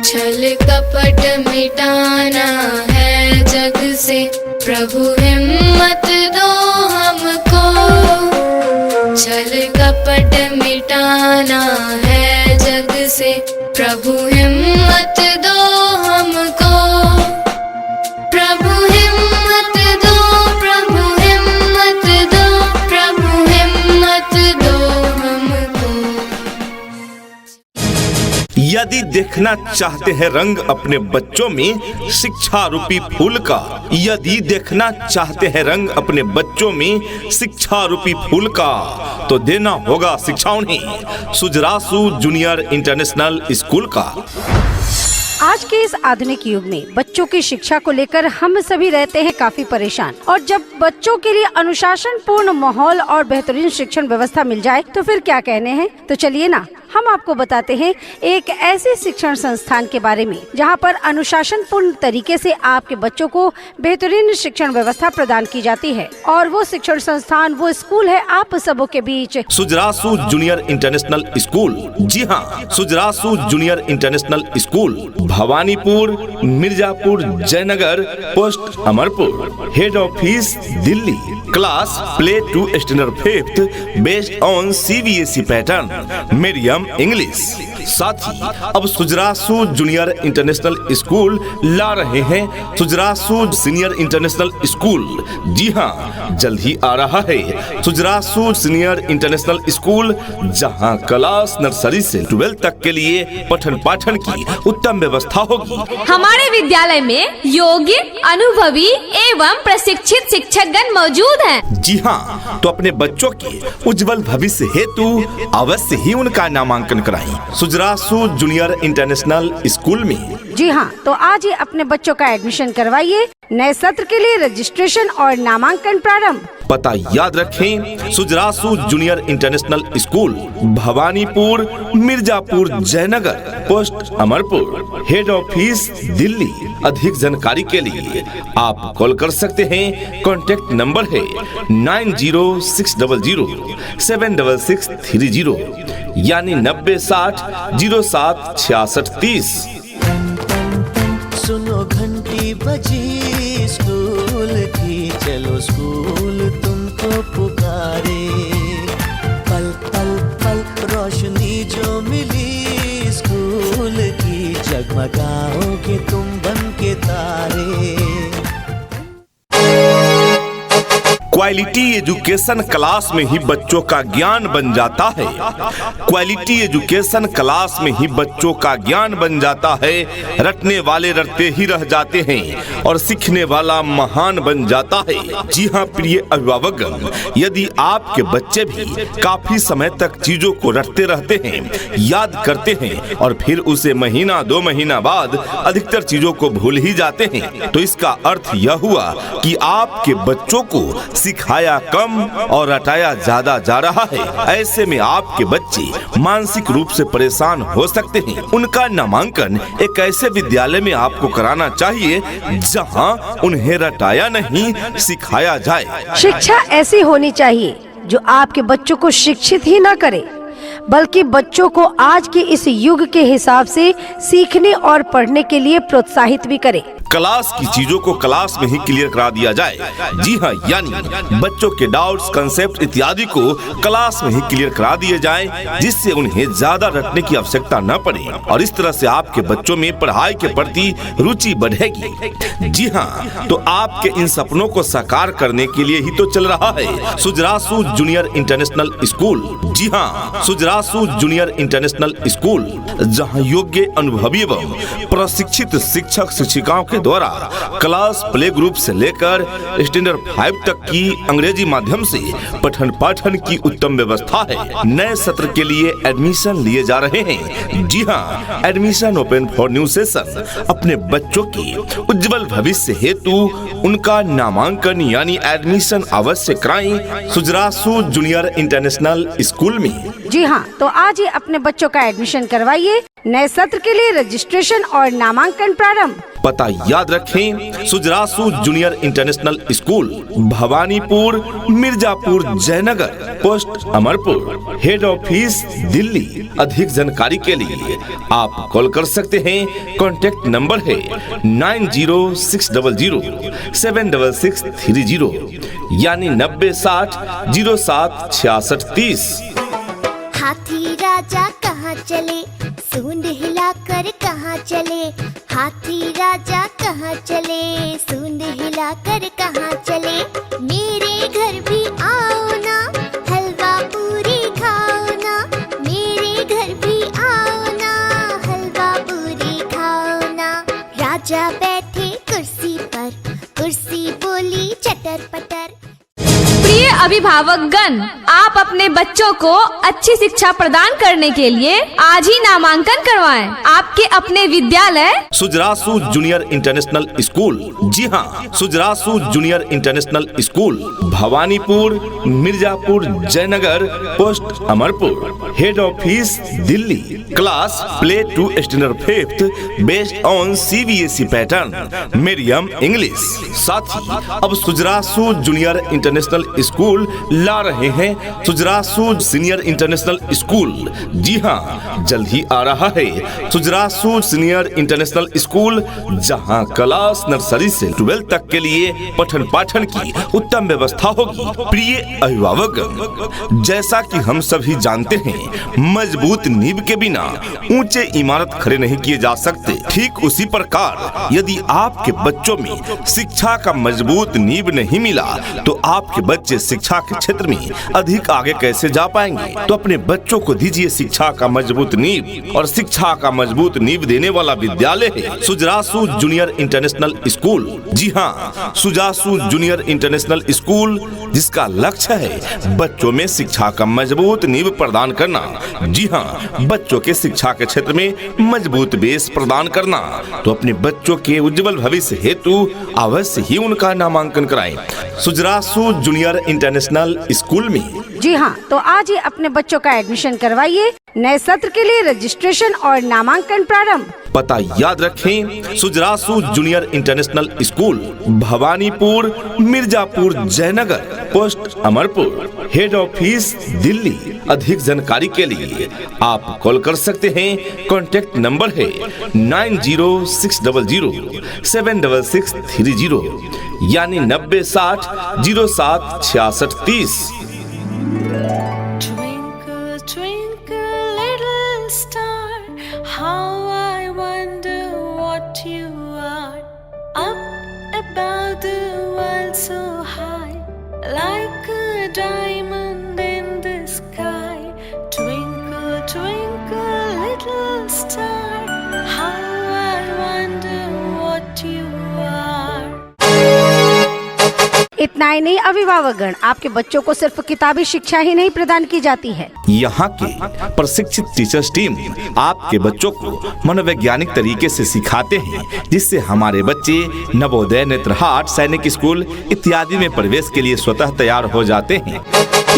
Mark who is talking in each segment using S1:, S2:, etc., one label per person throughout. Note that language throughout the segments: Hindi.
S1: छल कपट मिटाना है जग से, प्रभु हिम्मत दो हमको। छल कपट मिटाना है जग से, प्रभु हिम्मत दो हमको। प्रभु हिम्मत दो, प्रभु हिम्मत दो, प्रभु हिम्मत दो हमको।
S2: यदि देखना चाहते हैं रंग अपने बच्चों में शिक्षा रूपी फूल का, यदि देखना चाहते हैं रंग अपने बच्चों में शिक्षा रूपी फूल का, तो देना होगा शिक्षा उन्हें सुजरासु जूनियर इंटरनेशनल स्कूल का।
S3: आज के इस आधुनिक युग में बच्चों की शिक्षा को लेकर हम सभी रहते हैं काफी परेशान, और जब बच्चों के लिए अनुशासन पूर्ण माहौल और बेहतरीन शिक्षण व्यवस्था मिल जाए तो फिर क्या कहने हैं। तो चलिए ना, हम आपको बताते हैं एक ऐसे शिक्षण संस्थान के बारे में जहां पर अनुशासन पूर्ण तरीके से आपके बच्चों को बेहतरीन शिक्षण व्यवस्था प्रदान की जाती है। और वो शिक्षण संस्थान, वो स्कूल है आप सबों के बीच
S2: सुजरासु जूनियर इंटरनेशनल स्कूल। जी हाँ, Sujrasu junior international school, Bhawanipur, Mirzapur, Jainagar, post Amarpur, head office Delhi. Class play to standard 5th based on CBSE pattern, medium English. साथ ही अब सुजरासु जूनियर इंटरनेशनल स्कूल ला रहे हैं सुजरासु सीनियर इंटरनेशनल स्कूल। जी हाँ, जल्द ही आ रहा है सुजरासु सीनियर इंटरनेशनल स्कूल, जहां क्लास नर्सरी से 12th तक के लिए पठन पाठन की उत्तम व्यवस्था होगी।
S4: हमारे विद्यालय में योग्य, अनुभवी एवं प्रशिक्षित शिक्षकगण मौजूद हैं।
S2: जी हाँ, तो अपने बच्चों के उज्जवल भविष्य हेतु अवश्य ही उनका नामांकन कराएं सुजरासु जूनियर इंटरनेशनल स्कूल में।
S3: जी हाँ, तो आज ही अपने बच्चों का एडमिशन करवाइए। नए सत्र के लिए रजिस्ट्रेशन और नामांकन प्रारंभ।
S2: पता याद रखें, Sujrasu junior international school, Bhawanipur, Mirzapur, Jainagar, post Amarpur, head office Delhi. अधिक जानकारी के लिए आप कॉल कर सकते हैं। कॉन्टैक्ट नंबर है 9060076630, यानी 9060076630।
S5: सुनो घंटी बजी स्कूल की, चलो स्कूल तुमको पुकारे। पल पल पल रोशनी जो मिली स्कूल की, जगमगाओगे तुम बन के तारे।
S2: क्वालिटी एजुकेशन क्लास में ही बच्चों का ज्ञान बन जाता है। क्वालिटी एजुकेशन क्लास में ही बच्चों का ज्ञान बन जाता है। रटने वाले रटते ही रह जाते हैं और सीखने वाला महान बन जाता है। जी हाँ प्रिय अभिभावकगण, यदि आपके बच्चे भी काफी समय तक चीजों को रटते रहते हैं, याद करते हैं और फिर उसे महीना 2 महीना बाद अधिकतर चीजों को भूल ही जाते हैं, तो इसका अर्थ यह हुआ कि आपके बच्चों को सिखाया कम और रटाया ज्यादा जा रहा है। ऐसे में आपके बच्चे मानसिक रूप से परेशान हो सकते हैं। उनका नामांकन एक ऐसे विद्यालय में आपको कराना चाहिए जहां उन्हें रटाया नहीं, सिखाया जाए।
S3: शिक्षा ऐसी होनी चाहिए जो आपके बच्चों को शिक्षित ही न करे, बल्कि बच्चों को आज के इस युग के हिसाब से सीखने और पढ़ने के लिए प्रोत्साहित भी करे।
S2: क्लास की चीजों को क्लास में ही क्लियर करा दिया जाए। जी हाँ, यानी बच्चों के डाउट्स, कंसेप्ट इत्यादि को क्लास में ही क्लियर करा दिए जाए, जिससे उन्हें ज्यादा रटने की आवश्यकता न पड़े और इस तरह से आपके बच्चों में पढ़ाई के प्रति रुचि बढ़ेगी। जी हाँ, तो आपके इन सपनों को साकार करने के लिए ही तो चल रहा है सुजरासु जूनियर इंटरनेशनल स्कूल। जी हाँ, सुजरासु जूनियर इंटरनेशनल स्कूल, जहाँ योग्य, अनुभवी एवं प्रशिक्षित शिक्षक शिक्षिकाओं के द्वारा क्लास प्ले ग्रुप से लेकर स्टैंडर्ड 5 तक की अंग्रेजी माध्यम से पठन पाठन की उत्तम व्यवस्था है। नए सत्र के लिए एडमिशन लिए जा रहे हैं। जी हाँ, admission open for new session. अपने बच्चों की उज्जवल भविष्य हेतु उनका नामांकन यानी एडमिशन अवश्य कराएं सुजरासु जूनियर इंटरनेशनल स्कूल में।
S3: जी हाँ, हाँ, तो आज ही अपने बच्चों का एडमिशन करवाइए। नए सत्र के लिए रजिस्ट्रेशन और नामांकन प्रारंभ।
S2: पता याद रखें, Sujrasu junior international school, Bhawanipur, Mirzapur, Jainagar, post Amarpur, head office Delhi. अधिक जानकारी के लिए आप कॉल कर सकते हैं। कॉन्टैक्ट नंबर है 9060076630 यानी 9060076630।
S6: हाथी राजा कहाँ चले, सूंड हिलाकर कहाँ चले। हाथी राजा कहाँ चले, सूंड हिलाकर कहाँ चले। मेरे घर भी आओ ना, हलवा पूरी खाओ ना। मेरे घर भी आओ ना, हलवा पूरी खाओ ना। राजा बैठे कुर्सी पर, कुर्सी बोली चटर पटर।
S4: प्रिय अभिभावकगण, आप अपने बच्चों को अच्छी शिक्षा प्रदान करने के लिए आज ही नामांकन करवाएं। आपके अपने विद्यालय
S2: सुजरासु जूनियर इंटरनेशनल स्कूल, जी हाँ, Sujrasu junior international school, Bhawanipur, Mirzapur, Jainagar, post Amarpur, head office Delhi. Class play to standard 5th based on CBSE pattern, medium English. साथ ही अब सुजरासु जूनियर इंटरनेशनल स्कूल ला रहे हैं सुजरासु सीनियर इंटरनेशनल स्कूल। जी हाँ, जल्द ही आ रहा है सुजरासु सीनियर इंटरनेशनल स्कूल, जहाँ क्लास नर्सरी से 12 तक के लिए पठन पाठन की उत्तम व्यवस्था होगी। प्रिय अभिभावक, जैसा कि हम सभी जानते हैं, मजबूत नींव के बिना ऊंचे इमारत खड़े नहीं किए जा सकते। ठीक उसी प्रकार यदि आपके बच्चों में शिक्षा का मजबूत नींव नहीं मिला तो आपके बच्चे शिक्षा के क्षेत्र में अधिक आगे कैसे जा पाएंगे। तो अपने बच्चों को दीजिए शिक्षा का मजबूत नींव, और शिक्षा का मजबूत नींव देने वाला विद्यालय है सुजरासु जूनियर इंटरनेशनल स्कूल। जी हाँ, सुजरासु जूनियर इंटरनेशनल स्कूल, जिसका लक्ष्य है बच्चों में शिक्षा का मजबूत नींव प्रदान करना। जी हाँ, बच्चों के शिक्षा के क्षेत्र में मजबूत बेस प्रदान करना। तो अपने बच्चों के उज्जवल भविष्य हेतु अवश्य ही उनका नामांकन कराएं सुजरासु जूनियर इंटरनेशनल स्कूल में।
S3: जी हाँ, तो आज ही अपने बच्चों का एडमिशन करवाइए। नए सत्र के लिए रजिस्ट्रेशन और नामांकन प्रारंभ।
S2: पता याद रखें, Sujrasu junior international school, Bhawanipur, Mirzapur, Jainagar, post Amarpur, head office Delhi. अधिक जानकारी के लिए आप कॉल कर सकते हैं। कॉन्टैक्ट नंबर है 9060076630 यानी 9060076630।
S7: Twinkle, twinkle, little star, how I wonder what you are. Up above the world so high, like a diamond in the sky. Twinkle, twinkle, little star, how I wonder what you are.
S3: इतना ही नहीं अभिभावकगण, आपके बच्चों को सिर्फ किताबी शिक्षा ही नहीं प्रदान की जाती है।
S2: यहाँ के प्रशिक्षित टीचर्स टीम आपके बच्चों को मनोवैज्ञानिक तरीके से सिखाते हैं, जिससे हमारे बच्चे नवोदय, नेत्रहाट, सैनिक स्कूल इत्यादि में प्रवेश के लिए स्वतः तैयार हो जाते हैं।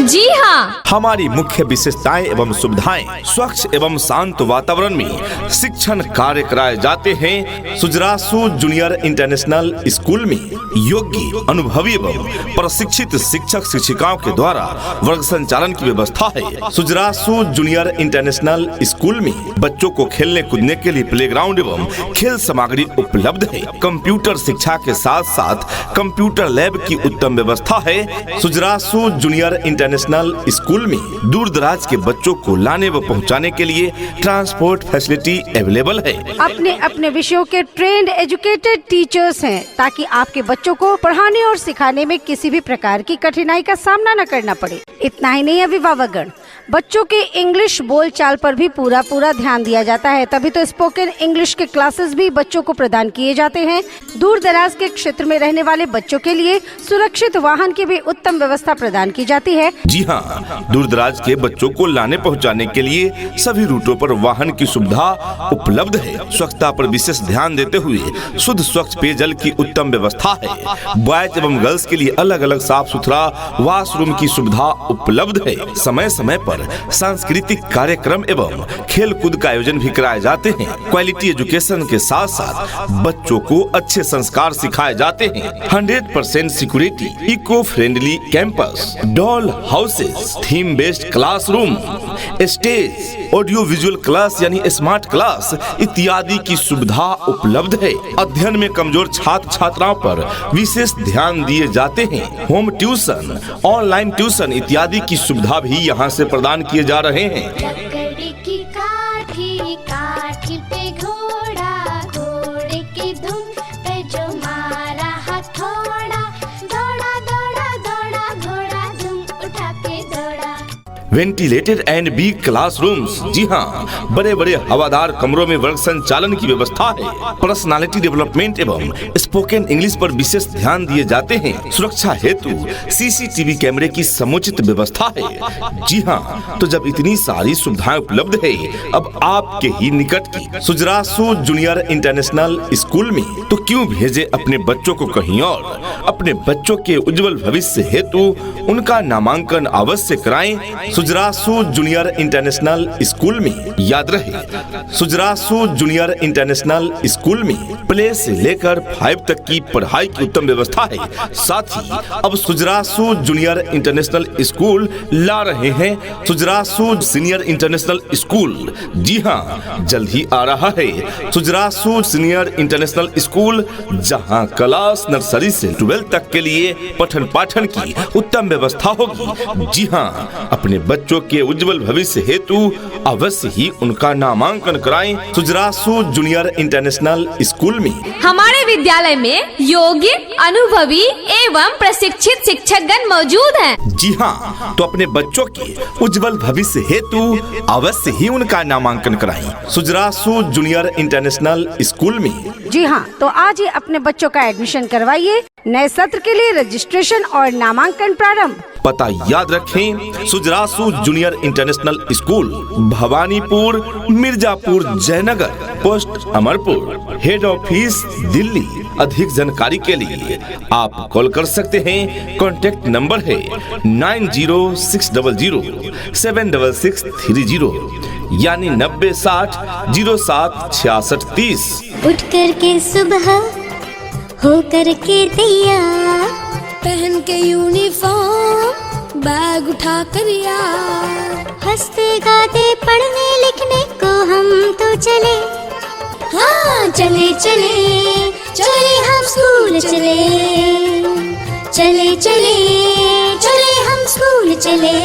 S4: जी हाँ,
S2: हमारी मुख्य विशेषताएं एवं सुविधाएं स्वच्छ एवं शांत वातावरण में शिक्षण कार्य कराए जाते हैं। सुजरासु जूनियर इंटरनेशनल स्कूल में योग्य, अनुभवी एवं प्रशिक्षित शिक्षक शिक्षिकाओं के द्वारा वर्ग संचालन की व्यवस्था है। सुजरासु जूनियर इंटरनेशनल स्कूल में बच्चों को खेलने कूदने के लिए प्लेग्राउंड एवं खेल सामग्री उपलब्ध है। कंप्यूटर शिक्षा के साथ साथ कंप्यूटर लैब की उत्तम व्यवस्था है। सुजरासु जूनियर इंटरनेशनल स्कूल में दूर दराज के बच्चों को लाने व पहुंचाने के लिए ट्रांसपोर्ट फैसिलिटी अवेलेबल है।
S3: अपने अपने विषयों के ट्रेंड एजुकेटेड टीचर्स हैं, ताकि आपके बच्चों को पढ़ाने और सिखाने में किसी भी प्रकार की कठिनाई का सामना न करना पड़े। इतना ही नहीं अभिभावकगण, बच्चों के इंग्लिश बोलचाल पर भी पूरा ध्यान दिया जाता है। तभी तो स्पोकन इंग्लिश के क्लासेस भी बच्चों को प्रदान किए जाते हैं। दूर दराज के क्षेत्र में रहने वाले बच्चों के लिए सुरक्षित वाहन की भी उत्तम व्यवस्था प्रदान की जाती है।
S2: जी हाँ, दूर दराज के बच्चों को लाने पहुंचाने के लिए सभी रूटों पर वाहन की सुविधा उपलब्ध है। स्वच्छता पर विशेष ध्यान देते हुए शुद्ध स्वच्छ पेयजल की उत्तम व्यवस्था है। बॉयज एवं गर्ल्स के लिए अलग अलग साफ सुथरा वॉशरूम की सुविधा उपलब्ध है। समय समय पर पर सांस्कृतिक कार्यक्रम एवं खेल कूद का आयोजन भी कराए जाते हैं। क्वालिटी एजुकेशन के साथ साथ बच्चों को अच्छे संस्कार सिखाए जाते हैं। 100% security, eco friendly campus, doll houses, theme based classroom, stage, audio visual class यानी स्मार्ट क्लास इत्यादि की सुविधा उपलब्ध है। अध्ययन में कमजोर छात्र छात्राओं पर विशेष ध्यान दिए जाते हैं। होम ट्यूशन, ऑनलाइन ट्यूशन इत्यादि की सुविधा भी यहाँ से प्रदान किए जा रहे हैं।
S6: लकड़ी की काठी, काठी पे घोड़ा, घोड़े की धुन पे जो मारा हथौड़ा, दौड़ा दौड़ा दौड़ा घोड़ा धुम उठा के दौड़ा।
S2: वेंटिलेटेड एंड बिग क्लासरूम्स, जी हाँ, बड़े बड़े हवादार कमरों में वर्ग संचालन की व्यवस्था है। पर्सनालिटी डेवलपमेंट एवं स्पोकन इंग्लिश पर विशेष ध्यान दिए जाते हैं। सुरक्षा हेतु सीसीटीवी कैमरे की समुचित व्यवस्था है। जी हाँ, तो जब इतनी सारी सुविधाएं उपलब्ध है, अब आपके ही निकट की सुजरासू जूनियर इंटरनेशनल स्कूल में, तो क्यों भेजे अपने बच्चों को कहीं और। अपने बच्चों के उज्जवल भविष्य हेतु उनका नामांकन अवश्य कराएं सुजरासू जूनियर इंटरनेशनल स्कूल में। याद रहे, सुजरासू जूनियर इंटरनेशनल स्कूल में प्ले से लेकर 5 तक की पढ़ाई की उत्तम व्यवस्था है। साथ ही अब सुजरासू जूनियर इंटरनेशनल स्कूल ला रहे हैं सुजरासू सीनियर इंटरनेशनल स्कूल। जी हाँ, जल्द ही आ रहा है सुजरासू सीनियर इंटरनेशनल स्कूल, जहाँ क्लास नर्सरी से 12 तक के लिए पठन पाठन की उत्तम व्यवस्था होगी। जी हाँ, अपने बच्चों के उज्जवल भविष्य हेतु अवश्य ही उनका नामांकन कराएं सुजरासू जूनियर इंटरनेशनल स्कूल में।
S4: हमारे विद्यालय में योग्य, अनुभवी एवं प्रशिक्षित शिक्षकगण मौजूद हैं।
S2: जी हाँ, तो अपने बच्चों के उज्जवल भविष्य हेतु अवश्य ही उनका नामांकन कराएं सुजरासू जूनियर इंटरनेशनल स्कूल में।
S3: जी हाँ, तो आज ही अपने बच्चों का एडमिशन करवाइए। नए सत्र के लिए रजिस्ट्रेशन और नामांकन प्रारंभ।
S2: पता याद रखें, Sujrasu junior international school, Bhawanipur, Mirzapur, Jainagar, post Amarpur, head office Delhi. अधिक जानकारी के लिए आप कॉल कर सकते हैं। कॉन्टैक्ट नंबर है 9060076630 यानी 9060076630।
S6: उठ कर के सुबह हो कर के तैयार,
S1: पहन के यूनिफॉर्म, बैग उठा कर यार,
S6: हंसते गाते पढ़ने लिखने को हम तो चले। हाँ चले चले चले हम स्कूल चले, चले चले चले हम स्कूल चले।